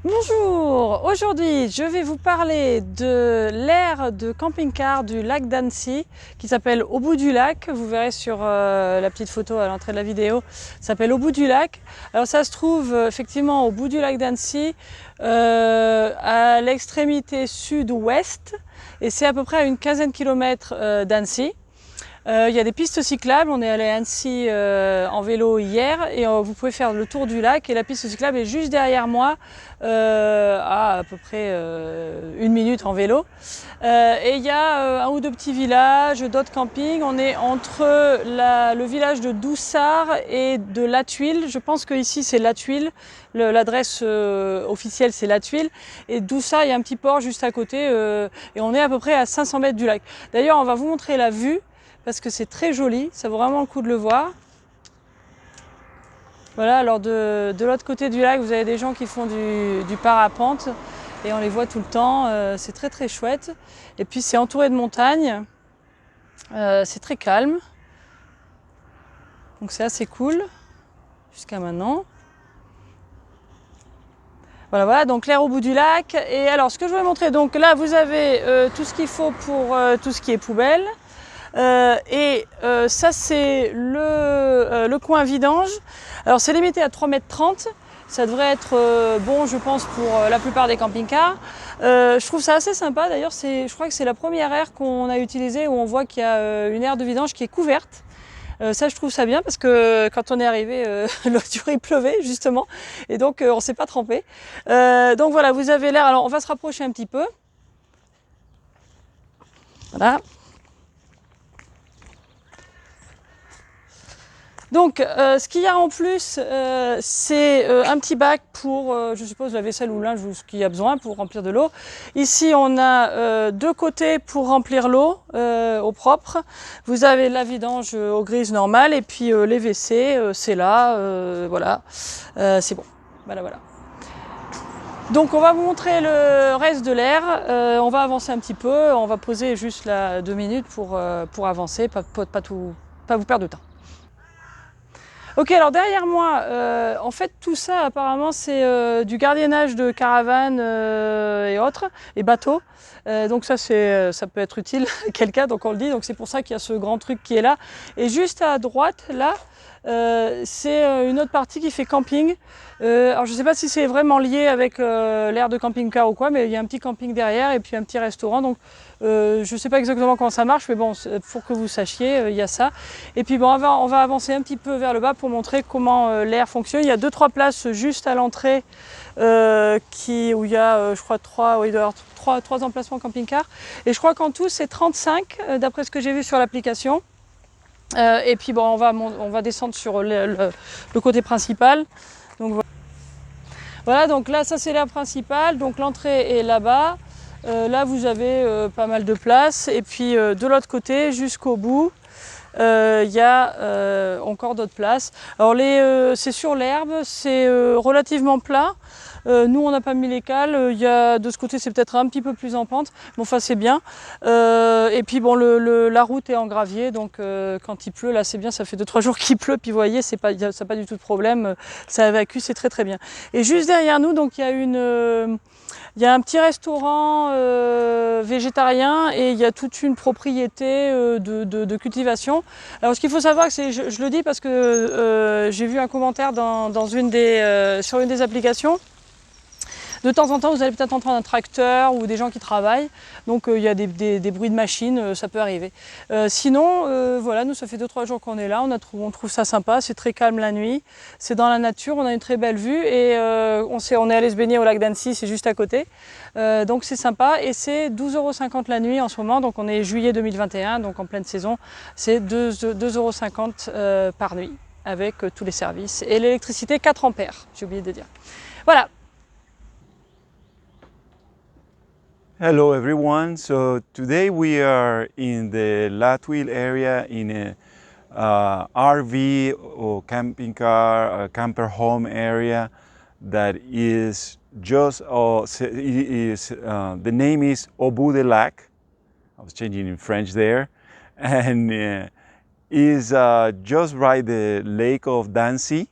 Bonjour, aujourd'hui je vais vous parler de l'aire de camping-car du lac d'Annecy qui s'appelle Au bout du lac. Vous verrez sur la petite photo à l'entrée de la vidéo, ça s'appelle Au bout du lac. Alors ça se trouve effectivement au bout du lac d'Annecy, à l'extrémité sud-ouest, et c'est à peu près à une quinzaine de kilomètres d'Annecy. Il y a des pistes cyclables, on est allé à Annecy en vélo hier et vous pouvez faire le tour du lac et la piste cyclable est juste derrière moi à peu près 1 minute en vélo. Et il y a un ou deux petits villages, d'autres campings. On est entre le village de Doussard et de La Tuile. Je pense qu'ici c'est La Tuile, l'adresse officielle c'est La Tuile. Et Doussard, il y a un petit port juste à côté et on est à peu près à 500 mètres du lac. D'ailleurs, on va vous montrer la vue, parce que c'est très joli, ça vaut vraiment le coup de le voir. Voilà, alors de l'autre côté du lac, vous avez des gens qui font du parapente et on les voit tout le temps, c'est très très chouette. Et puis c'est entouré de montagnes, c'est très calme, donc c'est assez cool jusqu'à maintenant. Voilà, donc l'air au bout du lac. Et alors ce que je voulais montrer, donc là vous avez tout ce qu'il faut pour tout ce qui est poubelle. Ça c'est le coin vidange. Alors c'est limité à 3,30 m. Ça devrait être bon, je pense, pour la plupart des camping-cars. Je trouve ça assez sympa. D'ailleurs, je crois que c'est la première aire qu'on a utilisée où on voit qu'il y a une aire de vidange qui est couverte. Ça, je trouve ça bien parce que quand on est arrivé, l'autre jour il pleuvait justement et donc on ne s'est pas trempé. Donc voilà, vous avez l'air. Alors on va se rapprocher un petit peu. Voilà. Donc, ce qu'il y a en plus, c'est un petit bac pour, je suppose, la vaisselle ou le linge ou ce qu'il y a besoin pour remplir de l'eau. Ici, on a deux côtés pour remplir l'eau au propre. Vous avez la vidange au grise normale et puis les WC, c'est là, voilà, c'est bon. Voilà. Donc, on va vous montrer le reste de l'air. On va avancer un petit peu. On va poser juste là 2 minutes pour avancer, pas vous perdre de temps. Ok, alors derrière moi, en fait tout ça apparemment c'est du gardiennage de caravanes et autres, et bateaux. Donc ça peut être utile à quelqu'un, donc on le dit, donc c'est pour ça qu'il y a ce grand truc qui est là. Et juste à droite, là, c'est une autre partie qui fait camping. Alors je ne sais pas si c'est vraiment lié avec l'aire de camping-car ou quoi, mais il y a un petit camping derrière et puis un petit restaurant. Donc je ne sais pas exactement comment ça marche, mais bon, pour que vous sachiez, il y a ça. Et puis bon, on va avancer un petit peu vers le bas pour montrer comment l'air fonctionne. Il y a 2-3 places juste à l'entrée où il y a, je crois, 3 emplacements camping-car. Et je crois qu'en tout, c'est 35, d'après ce que j'ai vu sur l'application. Et puis bon, on va descendre sur le côté principal. Donc voilà, donc là, ça c'est l'aire principale. Donc l'entrée est là-bas. Là, vous avez pas mal de place. Et puis de l'autre côté, jusqu'au bout, il y a encore d'autres places. Alors c'est sur l'herbe, c'est relativement plat. Nous on n'a pas mis les cales, de ce côté c'est peut-être un petit peu plus en pente, mais enfin c'est bien. Et puis bon, la route est en gravier, donc quand il pleut, là c'est bien, ça fait 2-3 jours qu'il pleut, puis vous voyez, ça n'a pas du tout de problème, ça évacue, c'est très très bien. Et juste derrière nous, donc il y a un petit restaurant végétarien et il y a toute une propriété de cultivation. Alors ce qu'il faut savoir, c'est, je le dis parce que j'ai vu un commentaire sur une des applications. De temps en temps, vous allez peut-être entendre un tracteur ou des gens qui travaillent. Donc il y a des bruits de machines, ça peut arriver. Sinon, voilà, nous ça fait 2-3 jours qu'on est là, on trouve ça sympa, c'est très calme la nuit, c'est dans la nature, on a une très belle vue et on est allé se baigner au lac d'Annecy, c'est juste à côté. Donc c'est sympa et c'est 12,50 € la nuit en ce moment, donc on est juillet 2021, donc en pleine saison, c'est 2,50 € par nuit avec tous les services et l'électricité 4 ampères, j'ai oublié de dire. Voilà. Hello everyone, so today we are in the La Tuile area in a RV or camping car, camper home area that is just, the name is Au bout du lac. I was changing in French there, and is just by the lake of Dancy,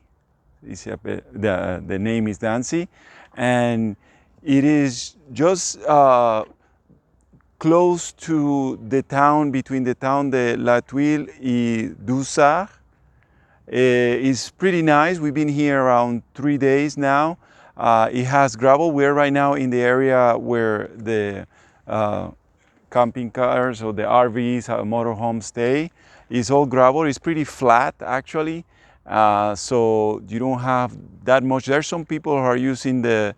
The name is Dancy, and it is just close to the town, between the town de La Tuile and Dossard. It's pretty nice. We've been here around 3 days now. It has gravel. We're right now in the area where the camping cars or the RVs, motorhomes stay. It's all gravel. It's pretty flat actually. So you don't have that much. There's some people who are using the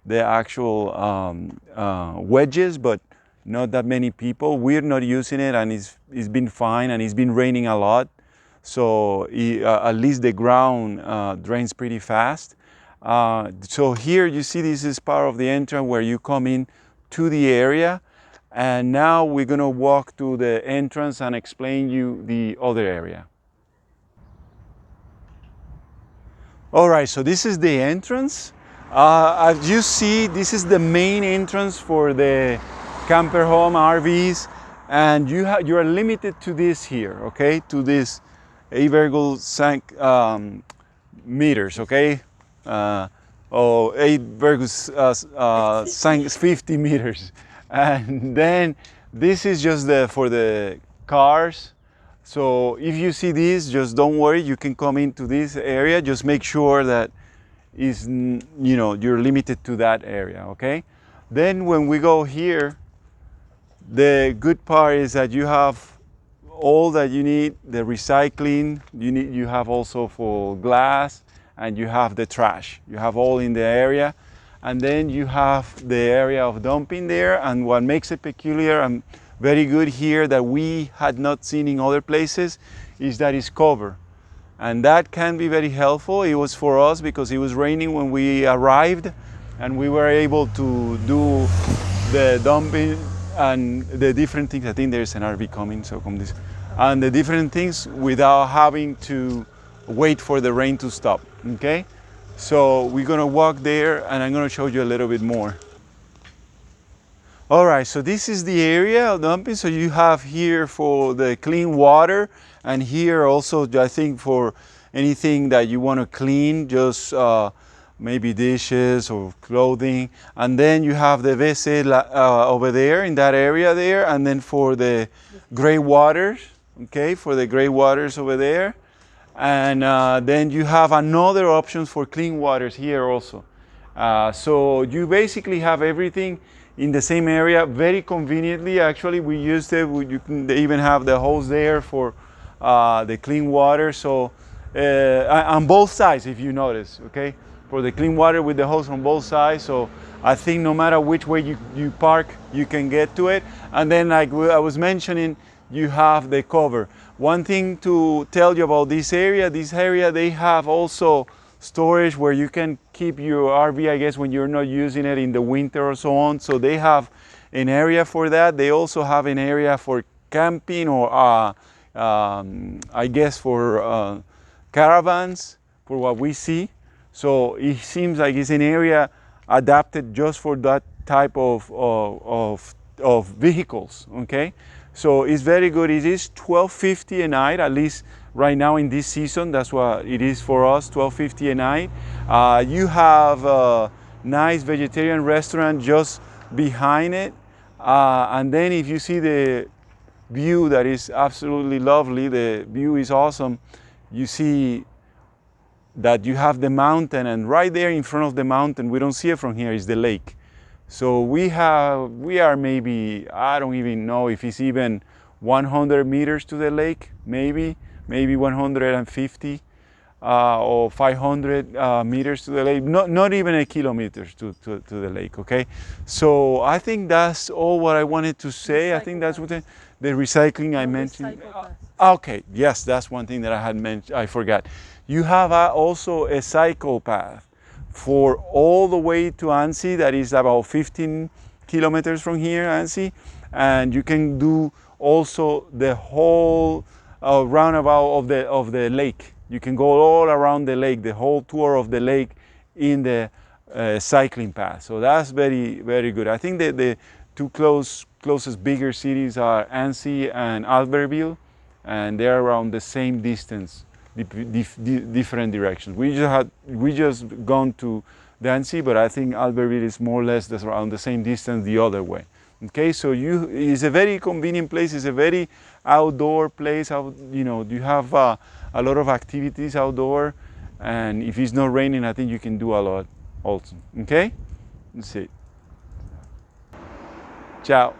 actual wedges, but not that many people. We're not using it, and it's been fine, and it's been raining a lot. So at least the ground drains pretty fast. So here you see this is part of the entrance where you come in to the area. And now we're gonna walk to the entrance and explain you the other area. All right, so this is the entrance. As you see, this is the main entrance for the camper home RVs, and you are limited to this here, okay? To this 8,5 meters, okay? 8,50 meters. And then this is just for the cars. So if you see this, just don't worry, you can come into this area. Just make sure that you're limited to that area, okay? Then when we go here, the good part is that you have all that you need, the recycling, you have also for glass, and you have the trash. You have all in the area. And then you have the area of dumping there, and what makes it peculiar and very good here that we had not seen in other places is that it's covered. And that can be very helpful. It was for us because it was raining when we arrived, and we were able to do the dumping and the different things. I think there's an RV coming, so come this. And the different things without having to wait for the rain to stop, okay? So we're gonna walk there, and I'm gonna show you a little bit more. All right, so this is the area of dumping. So you have here for the clean water, and here also I think for anything that you want to clean, just maybe dishes or clothing. And then you have the WC over there in that area there, and then for the gray waters, okay, for the gray waters over there. And then you have another option for clean waters here also. So you basically have everything in the same area very conveniently. Actually, we used it. You can even have the hose there for the clean water. So on both sides, if you notice, okay, for the clean water with the hose on both sides. So I think no matter which way you park, you can get to it. And then, like I was mentioning, you have the cover. One thing to tell you about this area they have also storage where you can keep your RV, I guess, when you're not using it in the winter or so on. So they have an area for that. They also have an area for camping or I guess for caravans, for what we see. So it seems like it's an area adapted just for that type of vehicles, okay? So it's very good. It is $12.50 a night, at least right now in this season. That's what it is for us, $12.50 a night. You have a nice vegetarian restaurant just behind it. And then if you see the view, that is absolutely lovely. The view is awesome. You see that you have the mountain, and right there in front of the mountain, we don't see it from here, is the lake. So we are maybe, I don't even know if it's even 100 meters to the lake, maybe 150 or 500 meters to the lake, not even a kilometer to the lake, okay? So I think that's all what I wanted to say. I think that's what the recycling I mentioned. Okay, yes, that's one thing that I had mentioned, I forgot. You have also a cycle path for all the way to Annecy, that is about 15 kilometers from here, Annecy, and you can do also the whole roundabout of the lake. You can go all around the lake, the whole tour of the lake in the cycling path. So that's very, very good. I think that the two closest bigger cities are Annecy and Albertville, and they're around the same distance different directions. We just gone to Danzig, but I think Albertville is more or less around the same distance the other way. Okay, so it's a very convenient place. It's a very outdoor place. You have a lot of activities outdoor, and if it's not raining, I think you can do a lot also. Okay, that's it. Ciao.